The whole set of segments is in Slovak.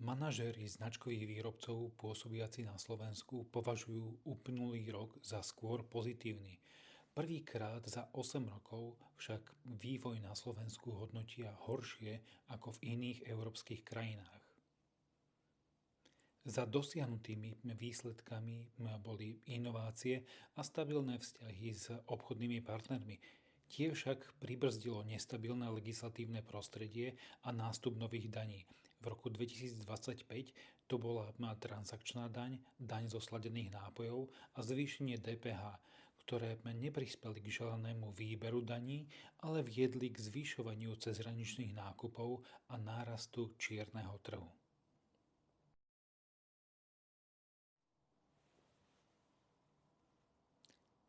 Manažéri značkových výrobcov pôsobiaci na Slovensku považujú uplynulý rok za skôr pozitívny. Prvýkrát za 8 rokov však vývoj na Slovensku hodnotia horšie ako v iných európskych krajinách. Za dosiahnutými výsledkami boli inovácie a stabilné vzťahy s obchodnými partnermi. Tie však pribrzdilo nestabilné legislatívne prostredie a nástup nových daní. V roku 2025 to bola transakčná daň, daň zo sladených nápojov a zvýšenie DPH, ktoré neprispeli k želanému výberu daní, ale viedli k zvyšovaniu cezhraničných nákupov a nárastu čierneho trhu.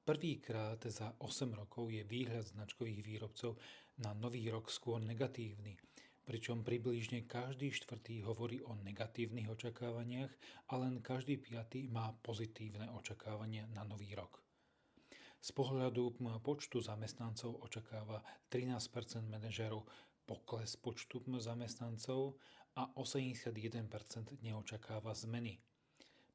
Prvýkrát za 8 rokov je výhľad značkových výrobcov na nový rok skôr negatívny, pričom približne každý štvrtý hovorí o negatívnych očakávaniach a len každý piatý má pozitívne očakávania na nový rok. Z pohľadu počtu zamestnancov očakáva 13% manažérov pokles počtu zamestnancov a 81% neočakáva zmeny.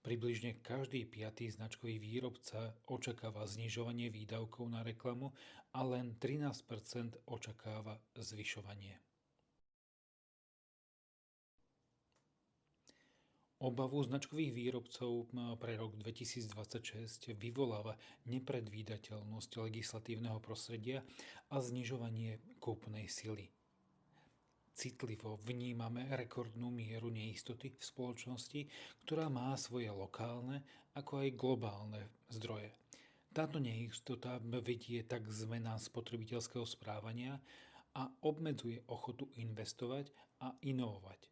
Približne každý piatý značkový výrobca očakáva znižovanie výdavkov na reklamu a len 13% očakáva zvyšovanie. Obavu značkových výrobcov pre rok 2026 vyvoláva nepredvídateľnosť legislatívneho prostredia a znižovanie kúpnej sily. Citlivo vnímame rekordnú mieru neistoty v spoločnosti, ktorá má svoje lokálne ako aj globálne zdroje. Táto neistota vedie tak k zmenám spotrebiteľského správania a obmedzuje ochotu investovať a inovovať.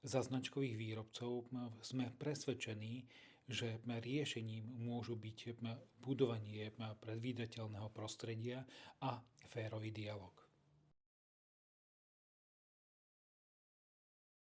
Za značkových výrobcov sme presvedčení, že riešením môžu byť budovanie predvídateľného prostredia a férový dialog.